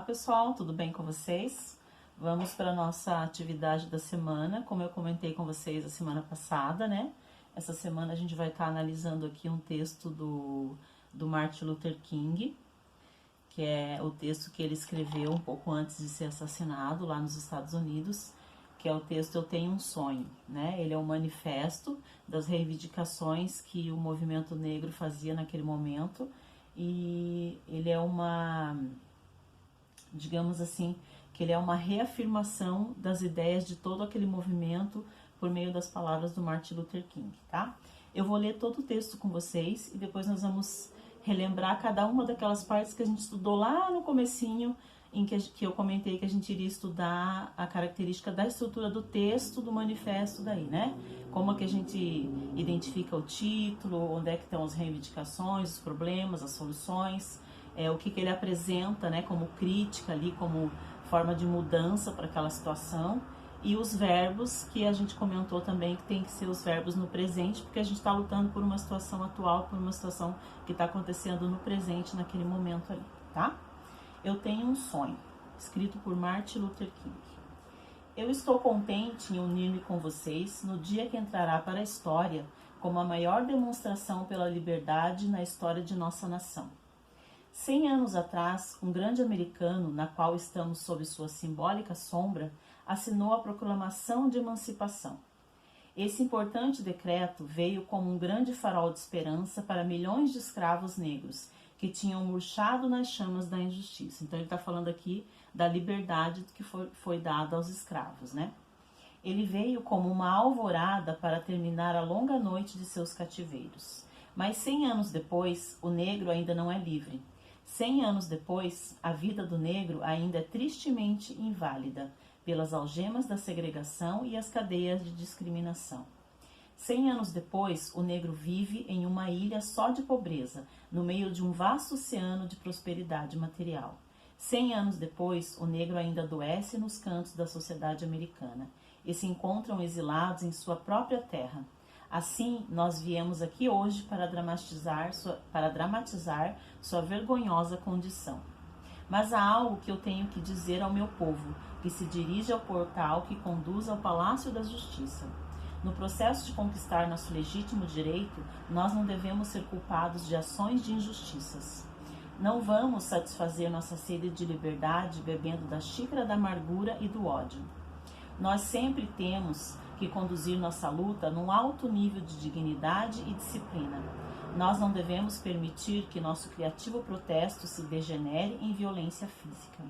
pessoal, tudo bem com vocês? Vamos para a nossa atividade da semana, como eu comentei com vocês a semana passada, né? Essa semana a gente vai estar analisando aqui um texto do Martin Luther King, que é o texto que ele escreveu um pouco antes de ser assassinado lá nos Estados Unidos, que é o texto Eu Tenho um Sonho, né? Ele é um manifesto das reivindicações que o movimento negro fazia naquele momento, e ele é digamos assim, que ele é uma reafirmação das ideias de todo aquele movimento por meio das palavras do Martin Luther King, tá? Eu vou ler todo o texto com vocês e depois nós vamos relembrar cada uma daquelas partes que a gente estudou lá no comecinho, em que eu comentei que a gente iria estudar a característica da estrutura do texto do manifesto daí, né? Como é que a gente identifica o título, onde é que estão as reivindicações, os problemas, as soluções, o que ele apresenta, né, como crítica ali, como forma de mudança para aquela situação, e os verbos que a gente comentou também que tem que ser os verbos no presente, porque a gente está lutando por uma situação atual, por uma situação que está acontecendo no presente, naquele momento ali, tá? Eu tenho um sonho, escrito por Martin Luther King. Eu estou contente em unir-me com vocês no dia que entrará para a história como a maior demonstração pela liberdade na história de nossa nação. 100 anos atrás, um grande americano, na qual estamos sob sua simbólica sombra, assinou a Proclamação de Emancipação. Esse importante decreto veio como um grande farol de esperança para milhões de escravos negros que tinham murchado nas chamas da injustiça. Então ele está falando aqui da liberdade que foi dada aos escravos, né? Ele veio como uma alvorada para terminar a longa noite de seus cativeiros. Mas 100 anos depois, o negro ainda não é livre. 100 anos depois, a vida do negro ainda é tristemente inválida pelas algemas da segregação e as cadeias de discriminação. 100 anos depois, o negro vive em uma ilha só de pobreza, no meio de um vasto oceano de prosperidade material. 100 anos depois, o negro ainda adoece nos cantos da sociedade americana e se encontram exilados em sua própria terra. Assim, nós viemos aqui hoje para dramatizar sua vergonhosa condição. Mas há algo que eu tenho que dizer ao meu povo, que se dirige ao portal que conduz ao Palácio da Justiça. No processo de conquistar nosso legítimo direito, nós não devemos ser culpados de ações de injustiças. Não vamos satisfazer nossa sede de liberdade bebendo da xícara da amargura e do ódio. Nós sempre temos que conduzir nossa luta num alto nível de dignidade e disciplina. Nós não devemos permitir que nosso criativo protesto se degenere em violência física.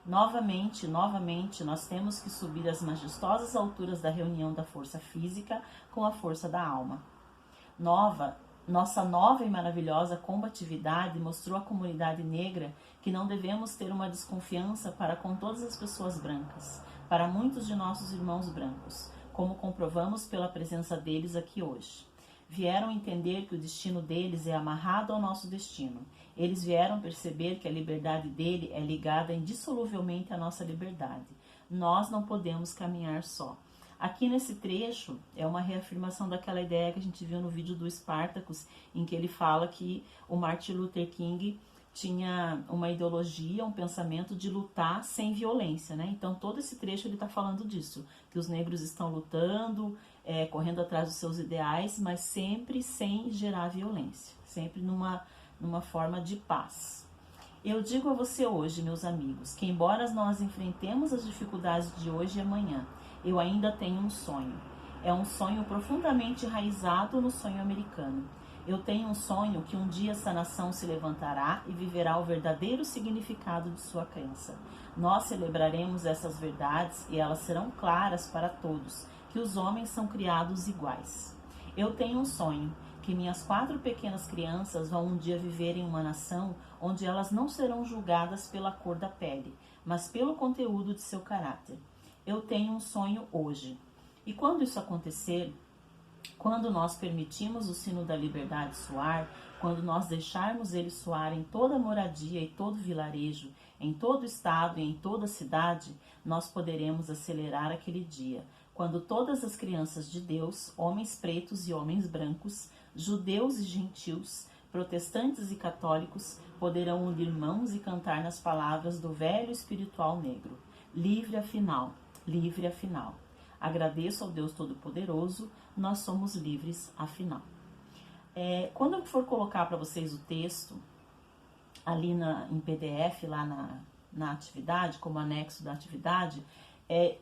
Novamente, nós temos que subir as majestosas alturas da reunião da força física com a força da alma. Nossa nova e maravilhosa combatividade mostrou à comunidade negra que não devemos ter uma desconfiança para com todas as pessoas brancas, para muitos de nossos irmãos brancos, como comprovamos pela presença deles aqui hoje. Vieram entender que o destino deles é amarrado ao nosso destino. Eles vieram perceber que a liberdade dele é ligada indissoluvelmente à nossa liberdade. Nós não podemos caminhar só. Aqui nesse trecho é uma reafirmação daquela ideia que a gente viu no vídeo do Spartacus, em que ele fala que o Martin Luther King tinha uma ideologia, um pensamento de lutar sem violência, né? Então todo esse trecho ele está falando disso, que os negros estão lutando, correndo atrás dos seus ideais, mas sempre sem gerar violência, sempre numa forma de paz. Eu digo a você hoje, meus amigos, que embora nós enfrentemos as dificuldades de hoje e amanhã, eu ainda tenho um sonho. É um sonho profundamente enraizado no sonho americano. Eu tenho um sonho que um dia essa nação se levantará e viverá o verdadeiro significado de sua crença. Nós celebraremos essas verdades e elas serão claras para todos, que os homens são criados iguais. Eu tenho um sonho, que minhas 4 pequenas crianças vão um dia viver em uma nação onde elas não serão julgadas pela cor da pele, mas pelo conteúdo de seu caráter. Eu tenho um sonho hoje. E quando isso acontecer, quando nós permitimos o sino da liberdade soar, quando nós deixarmos ele soar em toda moradia e todo vilarejo, em todo estado e em toda cidade, nós poderemos acelerar aquele dia, quando todas as crianças de Deus, homens pretos e homens brancos, judeus e gentios, protestantes e católicos poderão unir mãos e cantar nas palavras do velho espiritual negro. Livre afinal, livre afinal. Agradeço ao Deus Todo-Poderoso, nós somos livres afinal. Quando eu for colocar para vocês o texto, ali em PDF, lá na atividade, como anexo da atividade,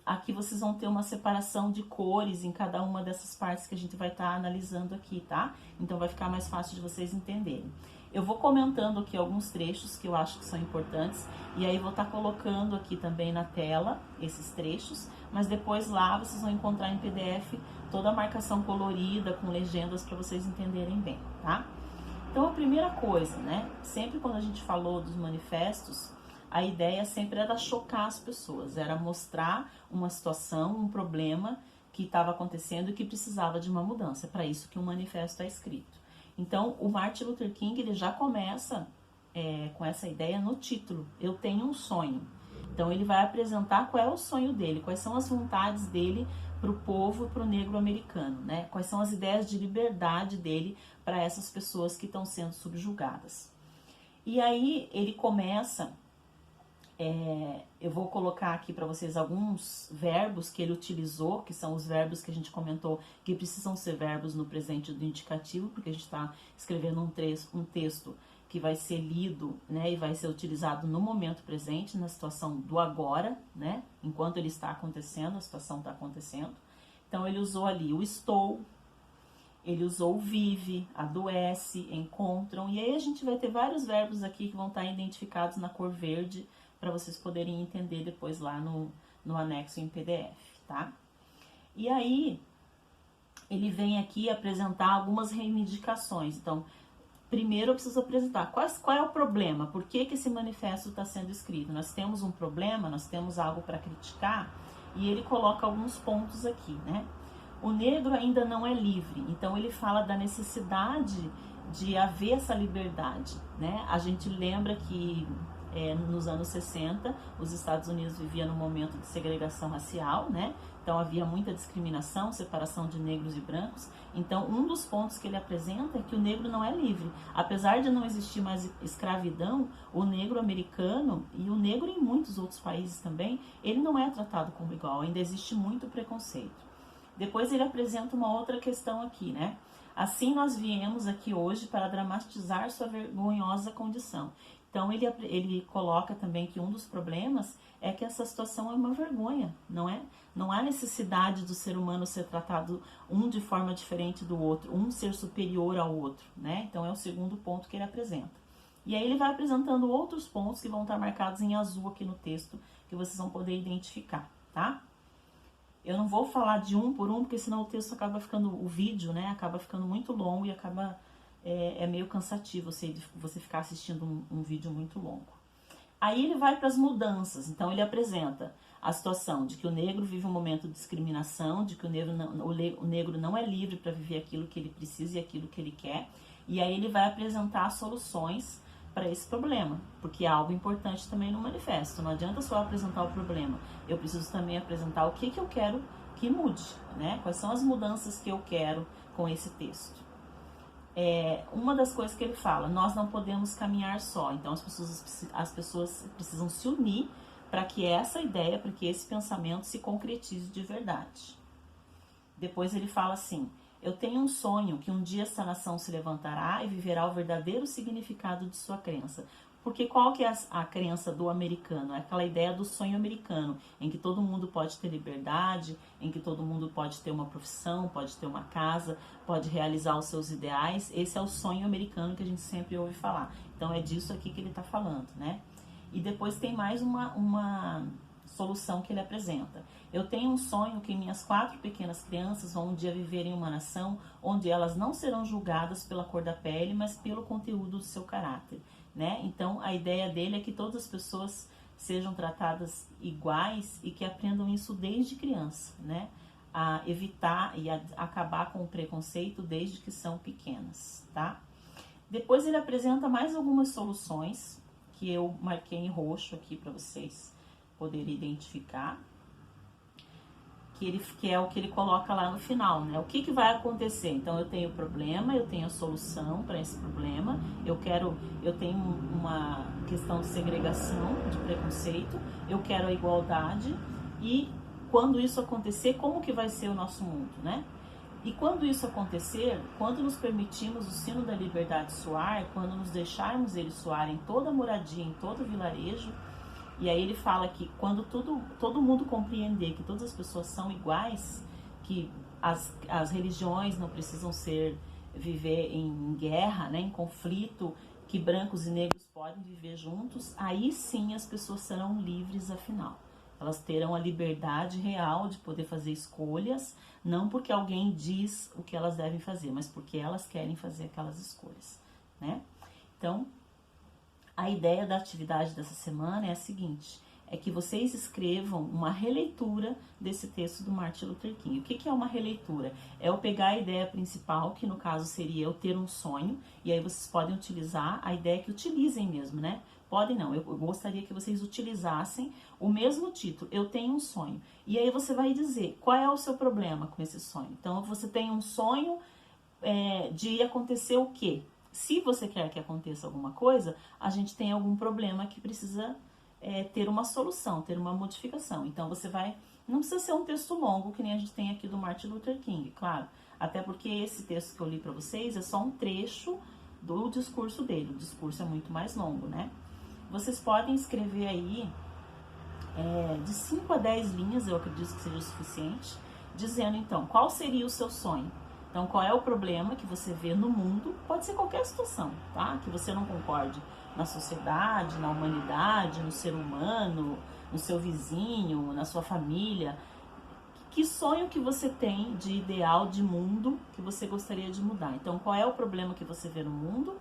aqui vocês vão ter uma separação de cores em cada uma dessas partes que a gente vai estar analisando aqui, tá? Então vai ficar mais fácil de vocês entenderem. Eu vou comentando aqui alguns trechos que eu acho que são importantes, e aí vou estar colocando aqui também na tela esses trechos, mas depois lá vocês vão encontrar em PDF toda a marcação colorida com legendas para vocês entenderem bem, tá? Então a primeira coisa, né, sempre quando a gente falou dos manifestos, a ideia sempre era chocar as pessoas, era mostrar uma situação, um problema que estava acontecendo e que precisava de uma mudança. É para isso que um manifesto é escrito. Então, o Martin Luther King, ele já começa com essa ideia no título, eu tenho um sonho. Então, ele vai apresentar qual é o sonho dele, quais são as vontades dele para o povo e para o negro americano, né? Quais são as ideias de liberdade dele para essas pessoas que estão sendo subjugadas. E aí, ele começa... eu vou colocar aqui para vocês alguns verbos que ele utilizou, que são os verbos que a gente comentou, que precisam ser verbos no presente do indicativo, porque a gente está escrevendo um texto que vai ser lido, né, e vai ser utilizado no momento presente, na situação do agora, né, enquanto ele está acontecendo, a situação está acontecendo. Então, ele usou ali o estou, ele usou o vive, adoece, encontram, e aí a gente vai ter vários verbos aqui que vão estar identificados na cor verde, para vocês poderem entender depois lá no anexo em PDF, tá? E aí, ele vem aqui apresentar algumas reivindicações. Então, primeiro eu preciso apresentar qual é o problema, por que esse manifesto está sendo escrito. Nós temos um problema, nós temos algo para criticar, e ele coloca alguns pontos aqui, né? O negro ainda não é livre, então ele fala da necessidade de haver essa liberdade, né? A gente lembra que nos anos 60, os Estados Unidos viviam num momento de segregação racial, né? Então havia muita discriminação, separação de negros e brancos. Então um dos pontos que ele apresenta é que o negro não é livre. Apesar de não existir mais escravidão, o negro americano e o negro em muitos outros países também, ele não é tratado como igual, ainda existe muito preconceito. Depois ele apresenta uma outra questão aqui, né? Assim nós viemos aqui hoje para dramatizar sua vergonhosa condição. Então, ele coloca também que um dos problemas é que essa situação é uma vergonha, não é? Não há necessidade do ser humano ser tratado um de forma diferente do outro, um ser superior ao outro, né? Então, é o segundo ponto que ele apresenta. E aí ele vai apresentando outros pontos que vão estar marcados em azul aqui no texto, que vocês vão poder identificar, tá? Eu não vou falar de um por um, porque senão o texto acaba ficando, o vídeo, né? Acaba ficando muito longo e acaba... É meio cansativo você ficar assistindo um vídeo muito longo. Aí ele vai para as mudanças. Então ele apresenta a situação de que o negro vive um momento de discriminação, de que o negro não é livre para viver aquilo que ele precisa e aquilo que ele quer. E aí ele vai apresentar soluções para esse problema, porque é algo importante também no manifesto. Não adianta só apresentar o problema, eu preciso também apresentar o que eu quero que mude, né? Quais são as mudanças que eu quero com esse texto. Uma das coisas que ele fala, nós não podemos caminhar só, então as pessoas precisam se unir para que essa ideia, para que esse pensamento se concretize de verdade. Depois ele fala assim, eu tenho um sonho que um dia essa nação se levantará e viverá o verdadeiro significado de sua crença. Porque qual que é a crença do americano? É aquela ideia do sonho americano, em que todo mundo pode ter liberdade, em que todo mundo pode ter uma profissão, pode ter uma casa, pode realizar os seus ideais. Esse é o sonho americano que a gente sempre ouve falar. Então é disso aqui que ele está falando, né? E depois tem mais uma solução que ele apresenta. Eu tenho um sonho que minhas 4 pequenas crianças vão um dia viver em uma nação onde elas não serão julgadas pela cor da pele, mas pelo conteúdo do seu caráter. Né? Então, a ideia dele é que todas as pessoas sejam tratadas iguais e que aprendam isso desde criança, né? A evitar e a acabar com o preconceito desde que são pequenas, tá? Depois ele apresenta mais algumas soluções que eu marquei em roxo aqui para vocês poderem identificar, que é o que ele coloca lá no final, né? O que vai acontecer? Então eu tenho problema, eu tenho a solução para esse problema, eu tenho uma questão de segregação, de preconceito, eu quero a igualdade, e quando isso acontecer, como que vai ser o nosso mundo, né? E quando isso acontecer, quando nos permitimos o sino da liberdade soar, quando nos deixarmos ele soar em toda moradia, em todo vilarejo, e aí ele fala que quando todo mundo compreender que todas as pessoas são iguais, que as religiões não precisam viver em guerra, né, em conflito, que brancos e negros podem viver juntos, aí sim as pessoas serão livres afinal. Elas terão a liberdade real de poder fazer escolhas, não porque alguém diz o que elas devem fazer, mas porque elas querem fazer aquelas escolhas, né? Então, a ideia da atividade dessa semana é a seguinte, é que vocês escrevam uma releitura desse texto do Martin Luther King. O que é uma releitura? É eu pegar a ideia principal, que no caso seria eu ter um sonho, e aí vocês podem utilizar a ideia que utilizem mesmo, né? Podem não, eu gostaria que vocês utilizassem o mesmo título, eu tenho um sonho. E aí você vai dizer qual é o seu problema com esse sonho. Então você tem um sonho de acontecer o quê? Se você quer que aconteça alguma coisa, a gente tem algum problema que precisa ter uma solução, ter uma modificação. Então você vai, não precisa ser um texto longo, que nem a gente tem aqui do Martin Luther King, claro. Até porque esse texto que eu li para vocês é só um trecho do discurso dele. O discurso é muito mais longo, né? Vocês podem escrever aí de 5 a 10 linhas, eu acredito que seja o suficiente, dizendo então qual seria o seu sonho. Então, qual é o problema que você vê no mundo? Pode ser qualquer situação, tá? Que você não concorde na sociedade, na humanidade, no ser humano, no seu vizinho, na sua família. Que sonho que você tem de ideal de mundo que você gostaria de mudar? Então, qual é o problema que você vê no mundo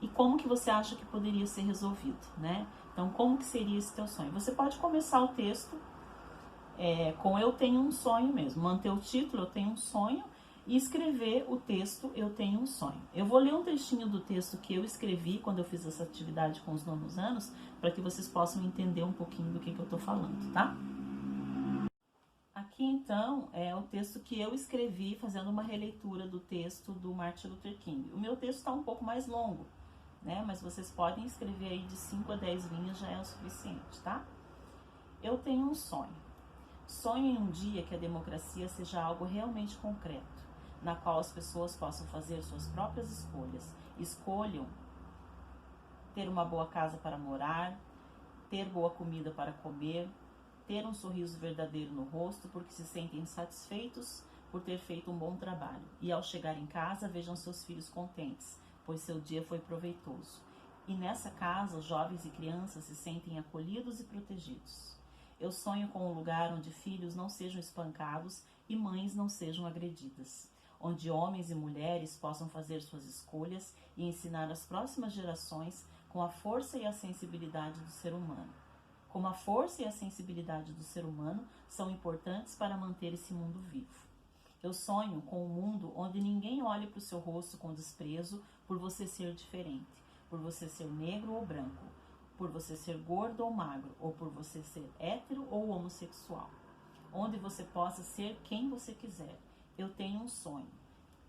e como que você acha que poderia ser resolvido, né? Então, como que seria esse teu sonho? Você pode começar o texto com eu tenho um sonho mesmo, manter o título, eu tenho um sonho, e escrever o texto eu tenho um sonho. Eu vou ler um trechinho do texto que eu escrevi quando eu fiz essa atividade com os nonos anos, para que vocês possam entender um pouquinho do que eu tô falando, tá? Aqui então é o texto que eu escrevi fazendo uma releitura do texto do Martin Luther King. O meu texto está um pouco mais longo, né? Mas vocês podem escrever aí de 5 a 10 linhas, já é o suficiente, tá? Eu tenho um sonho. Sonho em um dia que a democracia seja algo realmente concreto, na qual as pessoas possam fazer suas próprias escolhas. Escolham ter uma boa casa para morar, ter boa comida para comer, ter um sorriso verdadeiro no rosto porque se sentem satisfeitos por ter feito um bom trabalho. E ao chegar em casa, vejam seus filhos contentes, pois seu dia foi proveitoso. E nessa casa, os jovens e crianças se sentem acolhidos e protegidos. Eu sonho com um lugar onde filhos não sejam espancados e mães não sejam agredidas, onde homens e mulheres possam fazer suas escolhas e ensinar as próximas gerações com a força e a sensibilidade do ser humano. Como a força e a sensibilidade do ser humano são importantes para manter esse mundo vivo. Eu sonho com um mundo onde ninguém olhe para o seu rosto com desprezo por você ser diferente, por você ser negro ou branco, por você ser gordo ou magro, ou por você ser hétero ou homossexual. Onde você possa ser quem você quiser. Eu tenho um sonho.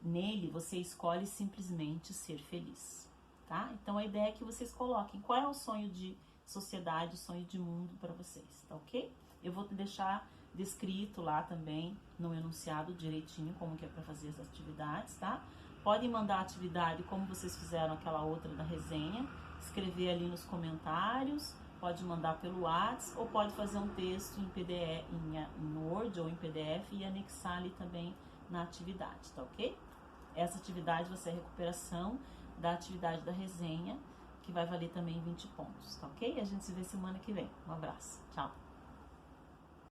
Nele você escolhe simplesmente ser feliz, tá? Então a ideia é que vocês coloquem qual é o sonho de sociedade, o sonho de mundo para vocês, tá ok? Eu vou deixar descrito lá também no enunciado direitinho como que é para fazer as atividades, tá? Podem mandar a atividade como vocês fizeram aquela outra da resenha, escrever ali nos comentários, pode mandar pelo WhatsApp ou pode fazer um texto em PDF, em Word ou em PDF e anexar ali também na atividade, tá ok? Essa atividade vai ser a recuperação da atividade da resenha, que vai valer também 20 pontos, tá ok? A gente se vê semana que vem. Um abraço, tchau!